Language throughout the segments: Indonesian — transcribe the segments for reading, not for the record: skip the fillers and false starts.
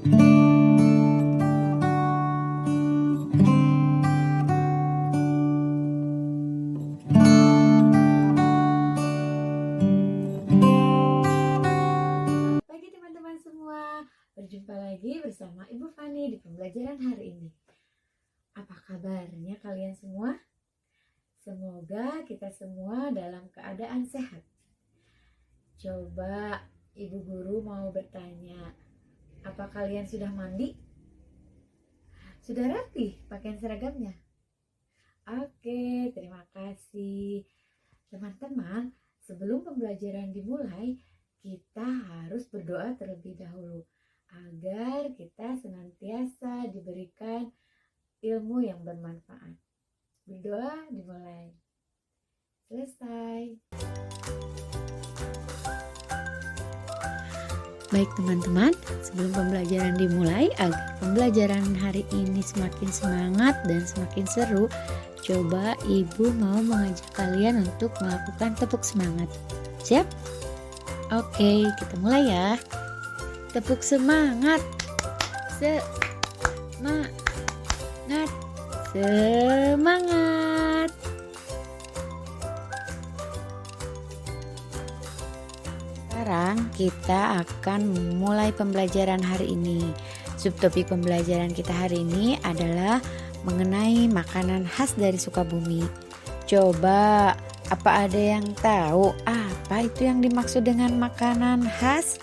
Pagi teman-teman semua, berjumpa lagi bersama Ibu Fani di pembelajaran hari ini. Apa kabarnya kalian semua? Semoga kita semua dalam keadaan sehat. Coba Ibu Guru mau bertanya, apa kalian sudah mandi? Sudah rapi pakaian seragamnya? Oke, terima kasih. Teman-teman, sebelum pembelajaran dimulai, kita harus berdoa terlebih dahulu agar kita senantiasa diberikan ilmu yang bermanfaat. Berdoa dimulai. Selesai. Baik teman-teman, sebelum pembelajaran dimulai, agar pembelajaran hari ini semakin semangat dan semakin seru, coba Ibu mau mengajak kalian untuk melakukan tepuk semangat. Siap? Oke, kita mulai ya. Tepuk semangat. Semangat. Semangat. Sekarang kita akan memulai pembelajaran hari ini. Subtopik pembelajaran kita hari ini adalah mengenai makanan khas dari Sukabumi. Coba, apa ada yang tahu apa itu yang dimaksud dengan makanan khas?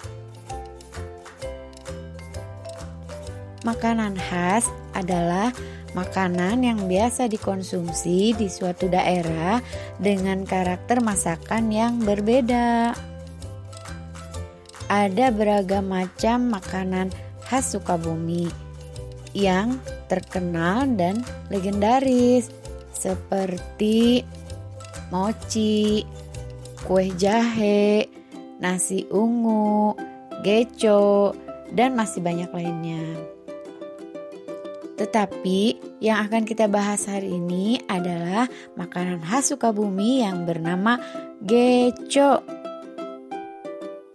Makanan khas adalah makanan yang biasa dikonsumsi di suatu daerah dengan karakter masakan yang berbeda. Ada beragam macam makanan khas Sukabumi yang terkenal dan legendaris seperti mochi, kue jahe, nasi ungu, geco, dan masih banyak lainnya. Tetapi yang akan kita bahas hari ini adalah makanan khas Sukabumi yang bernama geco.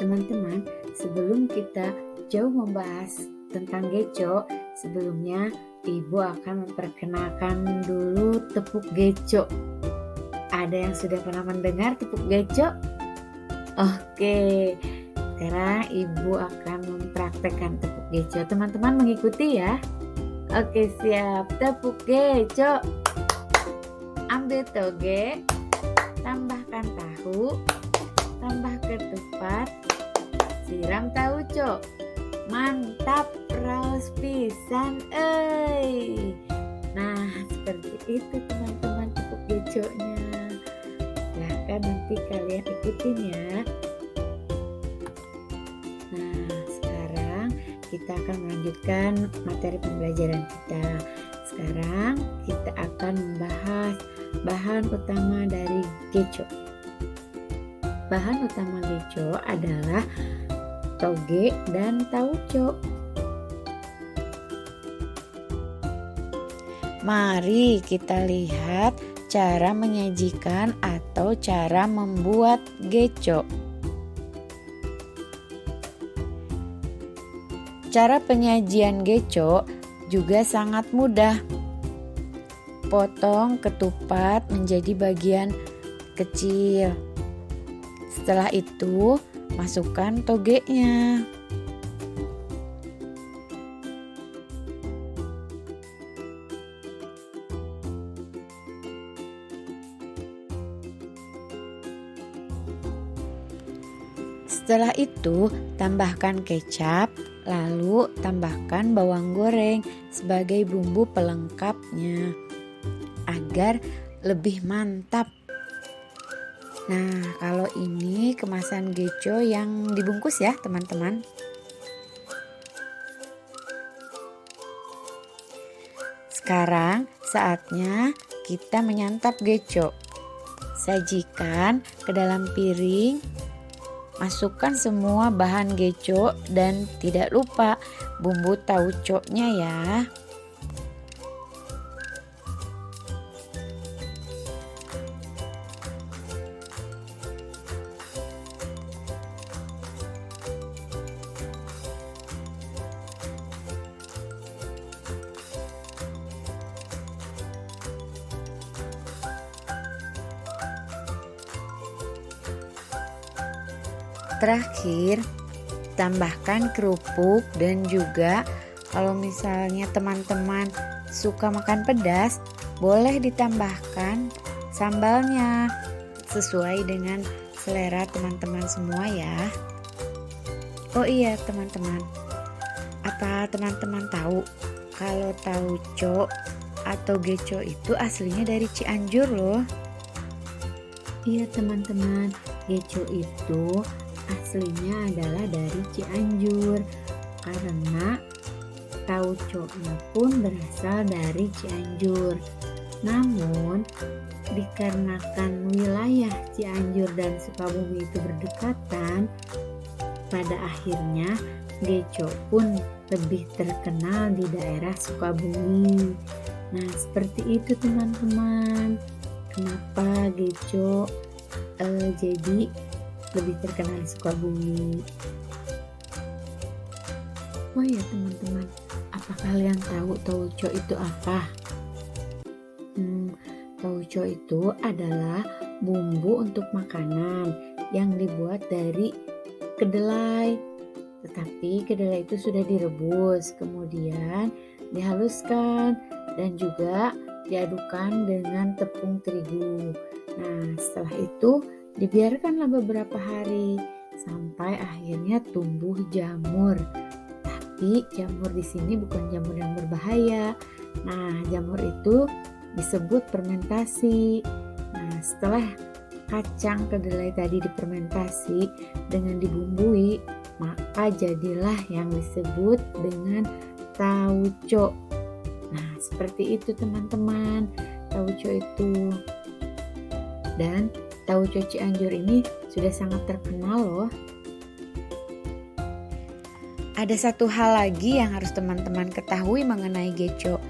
Teman-teman, sebelum kita jauh membahas tentang geco, sebelumnya Ibu akan memperkenalkan dulu tepuk geco. Ada yang sudah pernah mendengar tepuk geco? Oke, sekarang Ibu akan mempraktekkan tepuk geco. Teman-teman mengikuti ya. Oke, siap. Tepuk geco. Ambil toge, tambahkan tahu, tambah ketupat, siram tauco. Mantap, raos pisan Nah, seperti itu teman-teman tepuk geconya. Silahkan nanti kalian ikutin ya. Nah, sekarang kita akan melanjutkan materi pembelajaran kita. Sekarang kita akan membahas bahan utama dari geco. Bahan utama geco adalah toge dan tauco. Mari kita lihat cara menyajikan atau cara membuat geco. Cara penyajian geco juga sangat mudah. Potong ketupat menjadi bagian kecil. Setelah itu, masukkan togenya. Setelah itu, tambahkan kecap, lalu tambahkan bawang goreng sebagai bumbu pelengkapnya agar lebih mantap. Nah, kalau ini kemasan geco yang dibungkus ya, teman-teman. Sekarang saatnya kita menyantap geco. Sajikan ke dalam piring. Masukkan semua bahan geco dan tidak lupa bumbu tauconya ya. terakhir, tambahkan kerupuk dan juga kalau misalnya teman-teman suka makan pedas, boleh ditambahkan sambalnya sesuai dengan selera teman-teman semua ya. Oh iya teman-teman, apa teman-teman tahu kalau tauco atau geco itu aslinya dari Cianjur loh? Iya teman-teman, geco itu aslinya adalah dari Cianjur karena tauco-nya pun berasal dari Cianjur. Namun dikarenakan wilayah Cianjur dan Sukabumi itu berdekatan, pada akhirnya geco pun lebih terkenal di daerah Sukabumi. Nah, seperti itu teman-teman. Kenapa geco jadi lebih terkenal di Sukabumi? Oh ya teman-teman, apa kalian tahu tauco itu apa? Tauco itu adalah bumbu untuk makanan yang dibuat dari kedelai. Tetapi kedelai itu sudah direbus, kemudian dihaluskan dan juga diadukkan dengan tepung terigu. Nah, setelah itu dibiarkanlah beberapa hari sampai akhirnya tumbuh jamur. Tapi jamur di sini bukan jamur yang berbahaya. Nah, jamur itu disebut fermentasi. Nah, setelah kacang kedelai tadi difermentasi dengan dibumbui, maka jadilah yang disebut dengan tauco. Nah, seperti itu teman-teman, tauco itu. Dan tauco Cianjur ini sudah sangat terkenal loh. Ada satu hal lagi yang harus teman-teman ketahui mengenai geco,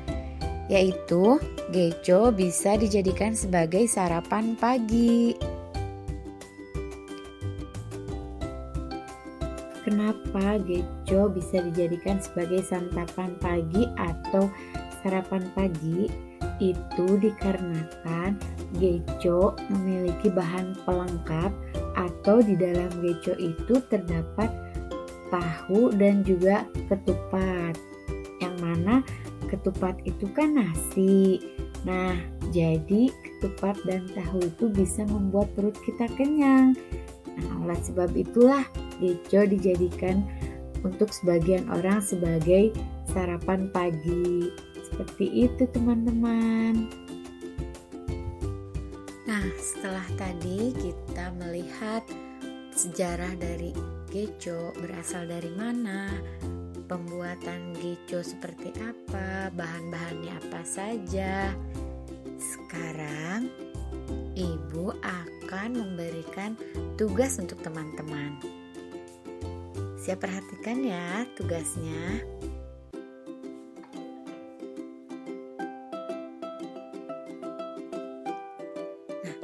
yaitu geco bisa dijadikan sebagai sarapan pagi. Kenapa geco bisa dijadikan sebagai santapan pagi atau sarapan pagi? Itu dikarenakan geco memiliki bahan pelengkap atau di dalam geco itu terdapat tahu dan juga ketupat. Yang mana ketupat itu kan nasi. Nah, jadi ketupat dan tahu itu bisa membuat perut kita kenyang. Nah, oleh sebab itulah geco dijadikan untuk sebagian orang sebagai sarapan pagi. Seperti itu teman-teman. Nah, setelah tadi kita melihat sejarah dari geco, berasal dari mana, pembuatan geco seperti apa, bahan-bahannya apa saja. Sekarang Ibu akan memberikan tugas untuk teman-teman. Siap perhatikan ya tugasnya. Nah,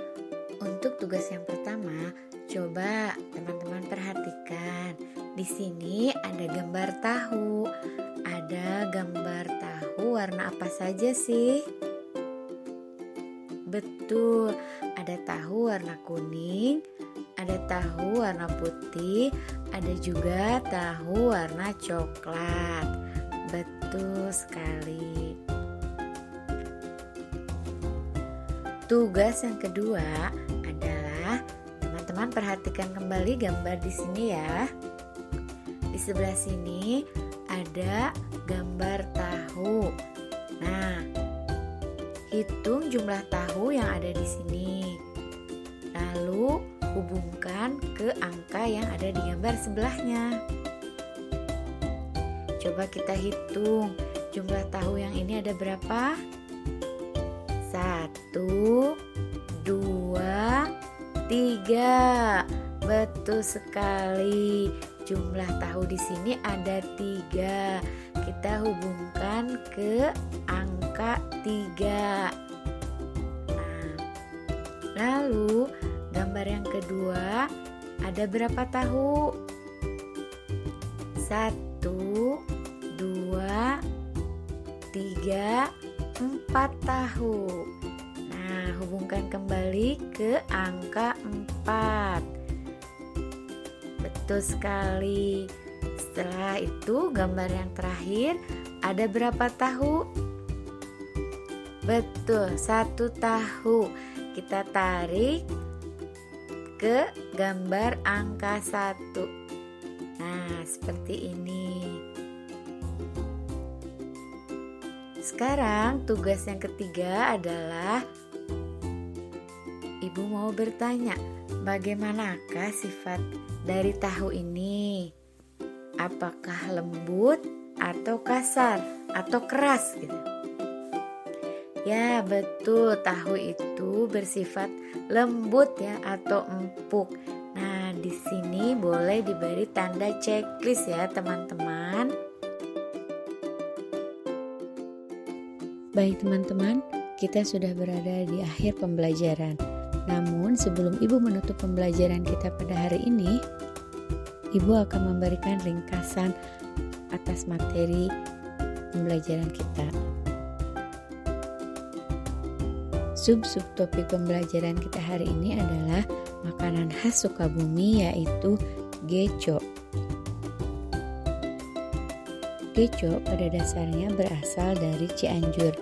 untuk tugas yang pertama, coba teman-teman perhatikan. Di sini ada gambar tahu. Ada gambar tahu warna apa saja sih? Betul, ada tahu warna kuning, ada tahu warna putih, ada juga tahu warna coklat. Betul sekali. Tugas yang kedua adalah teman-teman perhatikan kembali gambar di sini ya. Di sebelah sini ada gambar tahu. Nah, hitung jumlah tahu yang ada di sini. Lalu hubungkan ke angka yang ada di gambar sebelahnya. Coba kita hitung jumlah tahu yang ini ada berapa? 1, 2, 3. Betul sekali. Jumlah tahu di sini ada 3. Kita hubungkan ke angka 3. Nah, lalu gambar yang kedua ada berapa tahu? 1, 2, 3, 4 tahu. Nah, hubungkan kembali ke angka 4. Betul sekali. Setelah itu gambar yang terakhir, ada berapa tahu? Betul, 1 tahu. Kita tarik ke gambar angka 1. Nah, seperti ini. Sekarang tugas yang ketiga adalah Ibu mau bertanya, bagaimanakah sifat dari tahu ini? Apakah lembut atau kasar atau keras gitu? Ya, betul, tahu itu bersifat lembut ya atau empuk. Nah, di sini boleh diberi tanda checklist ya, teman-teman. Baik teman-teman, kita sudah berada di akhir pembelajaran. Namun sebelum Ibu menutup pembelajaran kita pada hari ini, Ibu akan memberikan ringkasan atas materi pembelajaran kita. Subtopik pembelajaran kita hari ini adalah makanan khas Sukabumi, yaitu geco. Geco pada dasarnya berasal dari Cianjur.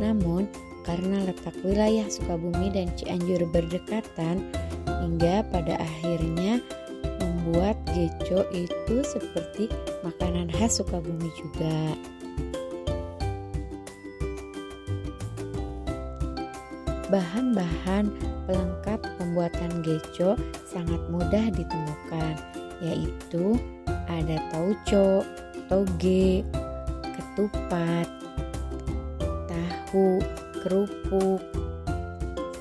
Namun karena letak wilayah Sukabumi dan Cianjur berdekatan, hingga pada akhirnya membuat geco itu seperti makanan khas Sukabumi juga. Bahan-bahan pelengkap pembuatan geco sangat mudah ditemukan, yaitu ada tauco, toge, ketupat, tahu, kerupuk,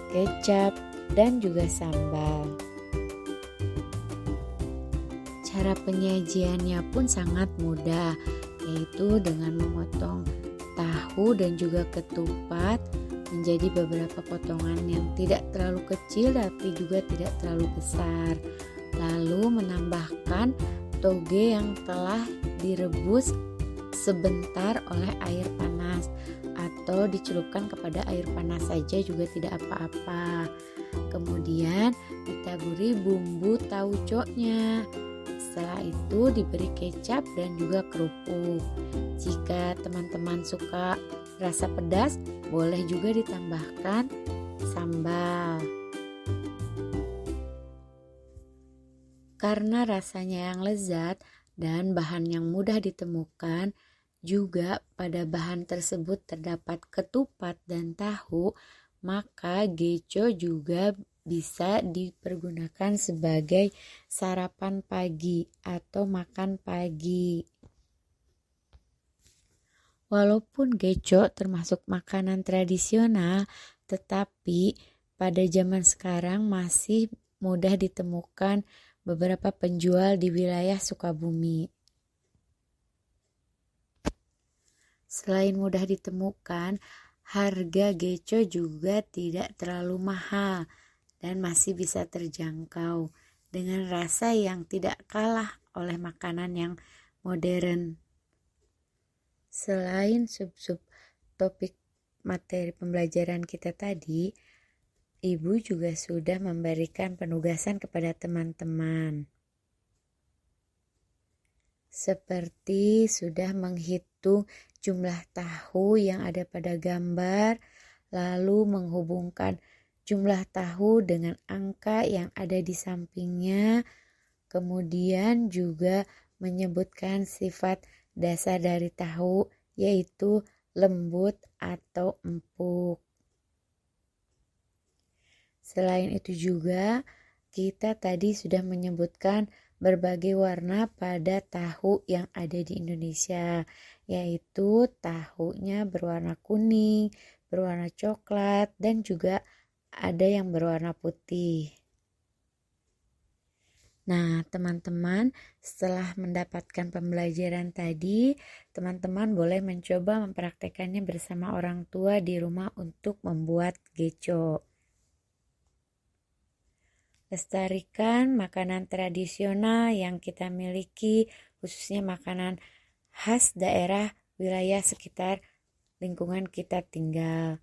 kecap, dan juga sambal. Cara penyajiannya pun sangat mudah, yaitu dengan memotong tahu dan juga ketupat menjadi beberapa potongan yang tidak terlalu kecil tapi juga tidak terlalu besar. Lalu menambahkan toge yang telah direbus sebentar oleh air panas, atau dicelupkan kepada air panas saja juga tidak apa-apa. Kemudian ditaburi bumbu tauconya. Setelah itu diberi kecap dan juga kerupuk. Jika teman-teman suka rasa pedas, boleh juga ditambahkan sambal. Karena rasanya yang lezat dan bahan yang mudah ditemukan, juga pada bahan tersebut terdapat ketupat dan tahu, maka geco juga bisa dipergunakan sebagai sarapan pagi atau makan pagi. Walaupun geco termasuk makanan tradisional, tetapi pada zaman sekarang masih mudah ditemukan beberapa penjual di wilayah Sukabumi. Selain mudah ditemukan, harga geco juga tidak terlalu mahal dan masih bisa terjangkau dengan rasa yang tidak kalah oleh makanan yang modern. Selain topik materi pembelajaran kita tadi, Ibu juga sudah memberikan penugasan kepada teman-teman. Seperti sudah menghitung jumlah tahu yang ada pada gambar, lalu menghubungkan jumlah tahu dengan angka yang ada di sampingnya, kemudian juga menyebutkan sifat dasar dari tahu, yaitu lembut atau empuk. Selain itu juga kita tadi sudah menyebutkan berbagai warna pada tahu yang ada di Indonesia, yaitu tahunya berwarna kuning, berwarna coklat, dan juga ada yang berwarna putih. Nah, teman-teman, setelah mendapatkan pembelajaran tadi, teman-teman boleh mencoba mempraktekannya bersama orang tua di rumah untuk membuat geco. Lestarikan makanan tradisional yang kita miliki, khususnya makanan khas daerah wilayah sekitar lingkungan kita tinggal.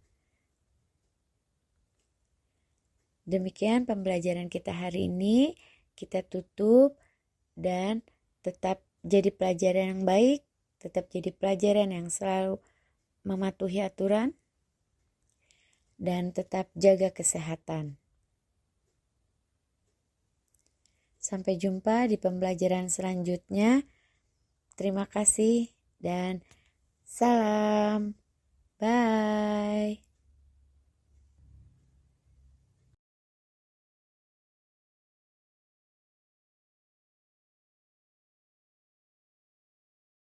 Demikian pembelajaran kita hari ini. Kita tutup. dan tetap jadi pelajaran yang baik, tetap jadi pelajaran yang selalu mematuhi aturan, dan tetap jaga kesehatan. Sampai jumpa di pembelajaran selanjutnya. Terima kasih dan salam. Bye.